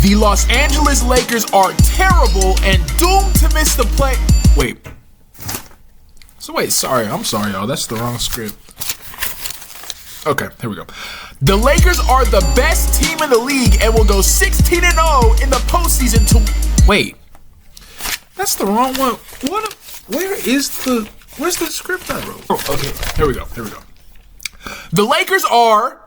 The Los Angeles Lakers are terrible and doomed to miss the play. Wait. I'm sorry, y'all. That's the wrong script. Okay, here we go. The Lakers are the best team in the league and will go 16-0 in the postseason to... Wait. That's the wrong one. Where's the script I wrote? Oh, okay, here we go. The Lakers are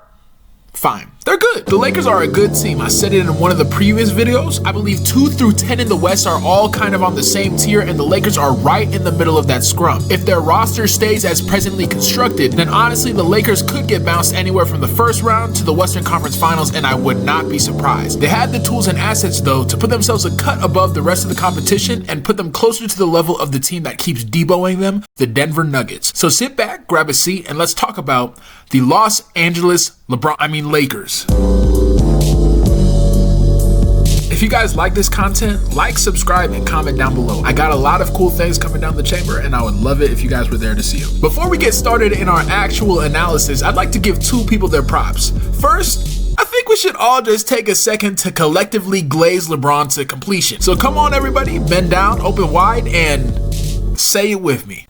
fine. They're good. The Lakers are a good team. I said it in one of the previous videos. I believe 2 through 10 in the West are all kind of on the same tier, and the Lakers are right in the middle of that scrum. If their roster stays as presently constructed, then honestly, the Lakers could get bounced anywhere from the first round to the Western Conference Finals, and I would not be surprised. They had the tools and assets, though, to put themselves a cut above the rest of the competition and put them closer to the level of the team that keeps deboing them, the Denver Nuggets. So sit back, grab a seat, and let's talk about the Los Angeles Lakers. If you guys like this content, like, subscribe, and comment down below. I got a lot of cool things coming down the chamber, and I would love it if you guys were there to see them. Before we get started in our actual analysis, I'd like to give 2 people their props. First, I think we should all just take a second to collectively glaze LeBron to completion. So come on, everybody, bend down, open wide, and say it with me.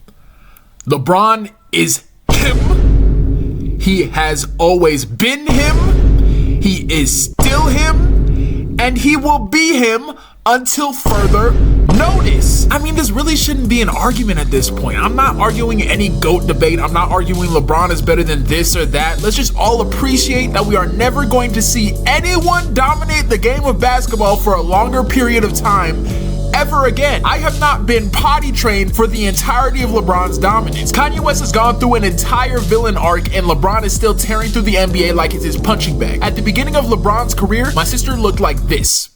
LeBron is him. He has always been him. He is still him. And he will be him until further notice. I mean, this really shouldn't be an argument at this point. I'm not arguing any GOAT debate. I'm not arguing LeBron is better than this or that. Let's just all appreciate that we are never going to see anyone dominate the game of basketball for a longer period of time ever again. I have not been potty trained for the entirety of LeBron's dominance. Kanye West has gone through an entire villain arc, and LeBron is still tearing through the NBA like it's his punching bag. At the beginning of LeBron's career, my sister looked like this.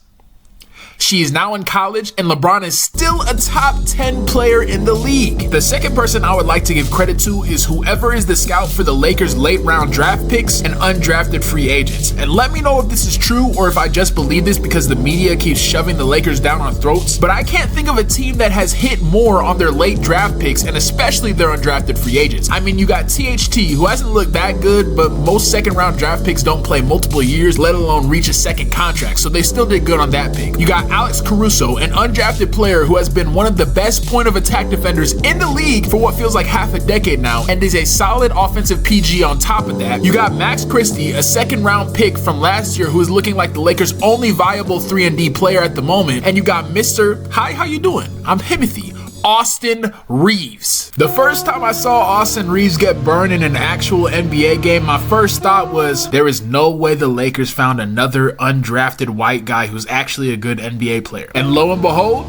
She is now in college, and LeBron is still a top 10 player in the league. The second person I would like to give credit to is whoever is the scout for the Lakers' late round draft picks and undrafted free agents. And let me know if this is true or if I just believe this because the media keeps shoving the Lakers down our throats. But I can't think of a team that has hit more on their late draft picks and especially their undrafted free agents. I mean, you got THT, who hasn't looked that good, but most second round draft picks don't play multiple years, let alone reach a second contract. So they still did good on that pick. You got Alex Caruso, an undrafted player who has been one of the best point of attack defenders in the league for what feels like half a decade now and is a solid offensive PG on top of that. You got Max Christie, a second round pick from last year who is looking like the Lakers' only viable 3-and-D player at the moment. And you got Mr. Hi, how you doing? I'm Timothy. Austin Reaves. The first time I saw Austin Reaves get burned in an actual NBA game, my first thought was there is no way the Lakers found another undrafted white guy who's actually a good NBA player. And lo and behold,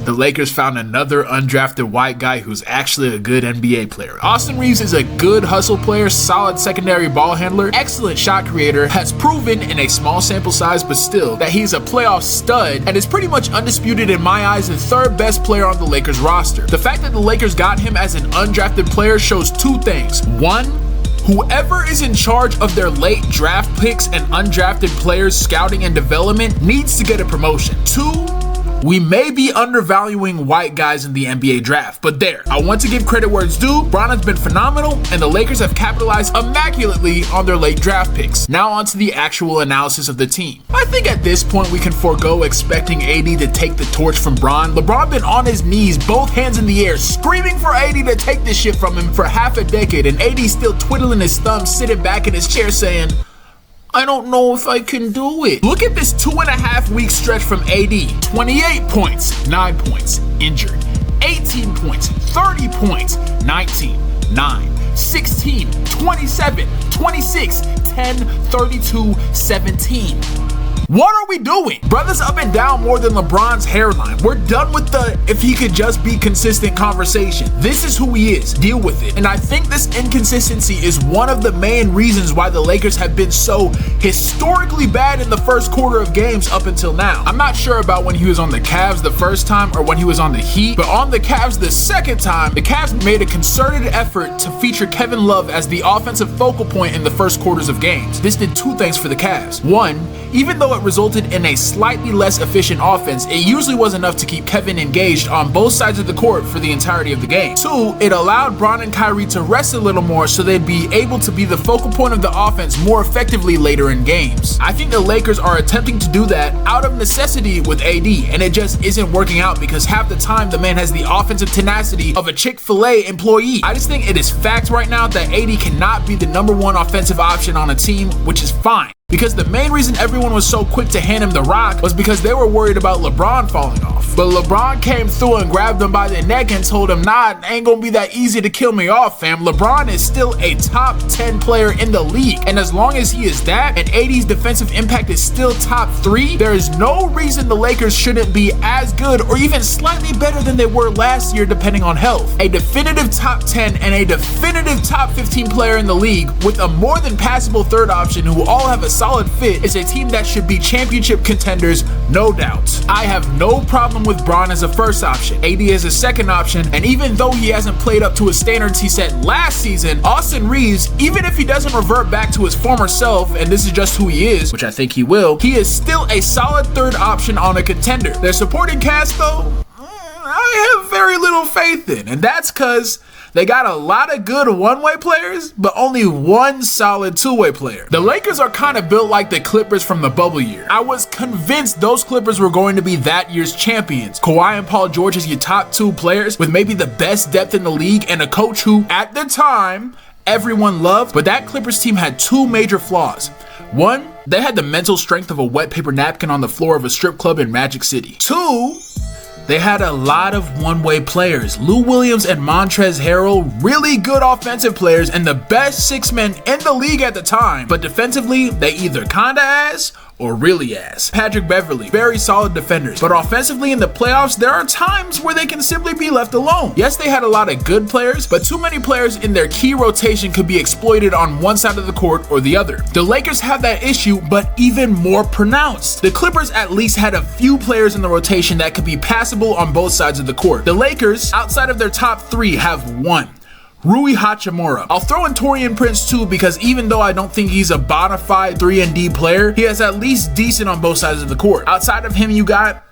the Lakers found another undrafted white guy who's actually a good NBA player. Austin Reaves is a good hustle player, solid secondary ball handler, excellent shot creator, has proven in a small sample size but still that he's a playoff stud and is pretty much undisputed in my eyes the third best player on the Lakers roster. The fact that the Lakers got him as an undrafted player shows 2 things. 1, whoever is in charge of their late draft picks and undrafted players scouting and development needs to get a promotion. 2, we may be undervaluing white guys in the NBA draft, but there, I want to give credit where it's due. Bron has been phenomenal, and the Lakers have capitalized immaculately on their late draft picks. Now on to the actual analysis of the team. I think at this point we can forego expecting AD to take the torch from Bron. LeBron been on his knees, both hands in the air, screaming for AD to take this shit from him for half a decade, and AD still twiddling his thumbs, sitting back in his chair saying, I don't know if I can do it. Look at this 2.5-week stretch from AD. 28 points, 9 points, injured. 18 points, 30 points, 19, 9, 16, 27, 26, 10, 32, 17. What are we doing? Brothers up and down more than LeBron's hairline. We're done with the if he could just be consistent conversation. This is who he is. Deal with it. And I think this inconsistency is one of the main reasons why the Lakers have been so historically bad in the first quarter of games up until now. I'm not sure about when he was on the Cavs the first time or when he was on the Heat, but on the Cavs the second time, the Cavs made a concerted effort to feature Kevin Love as the offensive focal point in the first quarters of games. This did 2 things for the Cavs. 1, even though though it resulted in a slightly less efficient offense, it usually was enough to keep Kevin engaged on both sides of the court for the entirety of the game. 2, it allowed Bron and Kyrie to rest a little more so they'd be able to be the focal point of the offense more effectively later in games. I think the Lakers are attempting to do that out of necessity with AD, and it just isn't working out because half the time the man has the offensive tenacity of a Chick-fil-A employee. I just think it is fact right now that AD cannot be the #1 offensive option on a team, which is fine. Because the main reason everyone was so quick to hand him the rock was because they were worried about LeBron falling off. But LeBron came through and grabbed him by the neck and told him, nah, it ain't gonna be that easy to kill me off, fam. LeBron is still a top 10 player in the league. And as long as he is that, and AD's defensive impact is still top 3, there is no reason the Lakers shouldn't be as good or even slightly better than they were last year depending on health. A definitive top 10 and a definitive top 15 player in the league with a more than passable third option who all have a solid fit is a team that should be championship contenders, no doubt. I have no problem with Bron as a first option, AD as a second option, and even though he hasn't played up to his standards he set last season, Austin Reaves, even if he doesn't revert back to his former self, and this is just who he is, which I think he will, he is still a solid third option on a contender. Their supporting cast though, I have very little faith in, and that's because they got a lot of good one-way players, but only one solid two-way player. The Lakers are kind of built like the Clippers from the bubble year. I was convinced those Clippers were going to be that year's champions. Kawhi and Paul George as your top 2 players with maybe the best depth in the league and a coach who, at the time, everyone loved, but that Clippers team had 2 major flaws. 1, they had the mental strength of a wet paper napkin on the floor of a strip club in Magic City. 2, they had a lot of one-way players. Lou Williams and Montrezl Harrell, really good offensive players and the best 6 men in the league at the time. But defensively, they either kinda ass or really ass. Patrick Beverley, very solid defenders. But offensively in the playoffs, there are times where they can simply be left alone. Yes, they had a lot of good players, but too many players in their key rotation could be exploited on one side of the court or the other. The Lakers have that issue, but even more pronounced. The Clippers at least had a few players in the rotation that could be passable on both sides of the court. The Lakers, outside of their top 3, have 1. Rui Hachimura. I'll throw in Taurean Prince too because even though I don't think he's a bona fide 3-and-D player, he is at least decent on both sides of the court. Outside of him, you got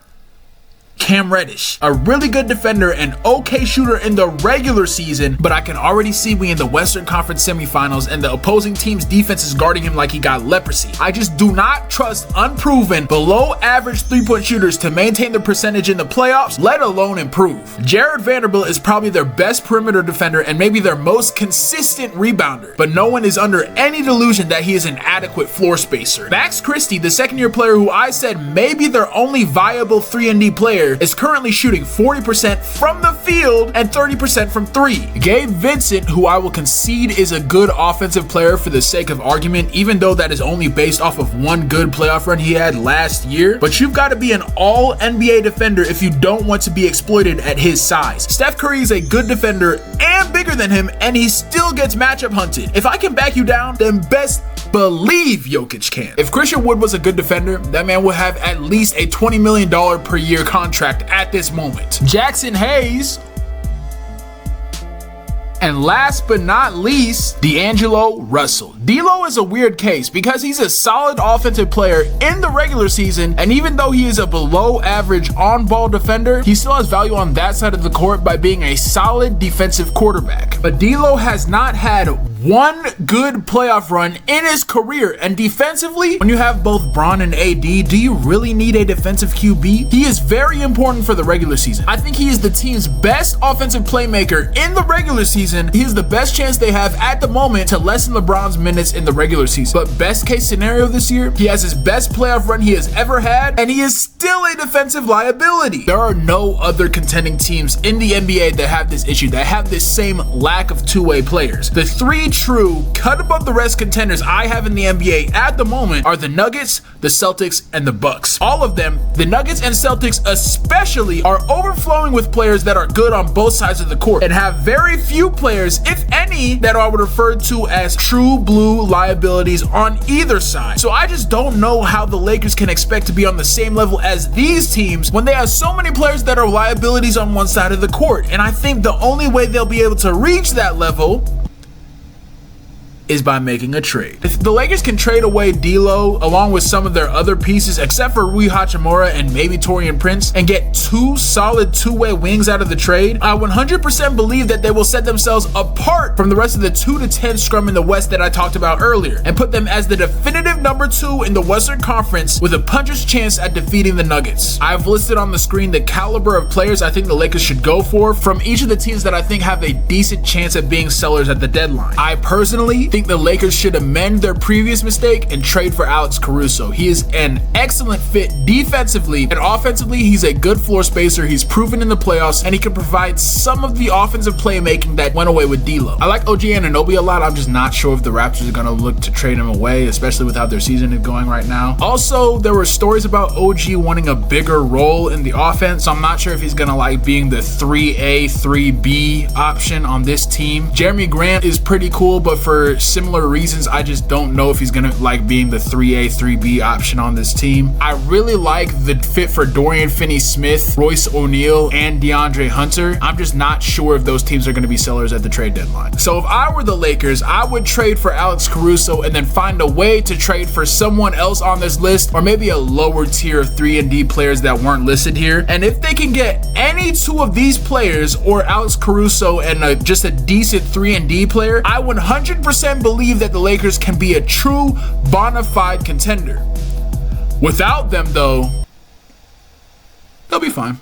Cam Reddish, a really good defender and okay shooter in the regular season, but I can already see we in the Western Conference semifinals and the opposing team's defense is guarding him like he got leprosy. I just do not trust unproven, below average 3-point shooters to maintain their percentage in the playoffs, let alone improve. Jared Vanderbilt is probably their best perimeter defender and maybe their most consistent rebounder, but no one is under any delusion that he is an adequate floor spacer. Max Christie, the second-year player who I said may be their only viable 3-and-D player, is currently shooting 40% from the field and 30% from 3. Gabe Vincent, who I will concede is a good offensive player for the sake of argument, even though that is only based off of one good playoff run he had last year, but you've got to be an all-NBA defender if you don't want to be exploited at his size. Steph Curry is a good defender and bigger than him, and he still gets matchup hunted. If I can back you down, then best believe Jokic can. If Christian Wood was a good defender, that man would have at least a $20 million per year contract at this moment. Jackson Hayes. And last but not least, D'Angelo Russell. D'Lo is a weird case because he's a solid offensive player in the regular season, and even though he is a below average on-ball defender, he still has value on that side of the court by being a solid defensive quarterback. But D'Lo has not had one good playoff run in his career, and defensively, when you have both Bron and AD, do you really need a defensive QB? He is very important for the regular season. I think he is the team's best offensive playmaker in the regular season. He is the best chance they have at the moment to lessen LeBron's minutes in the regular season. But best case scenario this year, he has his best playoff run he has ever had, and he is still a defensive liability. There are no other contending teams in the NBA that have this issue, that have this same lack of two-way players. The 3 true cut above the rest contenders I have in the NBA at the moment are the Nuggets, the Celtics, and the Bucks. All of them, the Nuggets and Celtics especially, are overflowing with players that are good on both sides of the court and have very few players, if any, that I would refer to as true blue liabilities on either side. So I just don't know how the Lakers can expect to be on the same level as these teams when they have so many players that are liabilities on one side of the court. And I think the only way they'll be able to reach that level is by making a trade. If the Lakers can trade away D'Lo along with some of their other pieces, except for Rui Hachimura and maybe Taurean Prince, and get two solid two-way wings out of the trade, I 100% believe that they will set themselves apart from the rest of the 2 to 10 scrum in the West that I talked about earlier, and put them as the definitive number 2 in the Western Conference with a puncher's chance at defeating the Nuggets. I've listed on the screen the caliber of players I think the Lakers should go for from each of the teams that I think have a decent chance at being sellers at the deadline. I personally think the Lakers should amend their previous mistake and trade for Alex Caruso. He is an excellent fit defensively, and offensively he's a good floor spacer. He's proven in the playoffs, and he can provide some of the offensive playmaking that went away with D'Lo. I like OG Anunoby a lot. I'm just not sure if the Raptors are going to look to trade him away, especially with how their season is going right now. Also, there were stories about OG wanting a bigger role in the offense, so I'm not sure if he's going to like being the 3A, 3B option on this team. Jeremy Grant is pretty cool, but for similar reasons, I just don't know if he's gonna like being the 3A, 3B option on this team. I really like the fit for Dorian Finney-Smith, Royce O'Neal, and DeAndre Hunter. I'm just not sure if those teams are gonna be sellers at the trade deadline. So if I were the Lakers, I would trade for Alex Caruso and then find a way to trade for someone else on this list, or maybe a lower tier of 3 and D players that weren't listed here. And if they can get any 2 of these players, or Alex Caruso and just a decent 3 and D player, I 100% believe that the Lakers can be a true bona fide contender. Without them though, they'll be fine.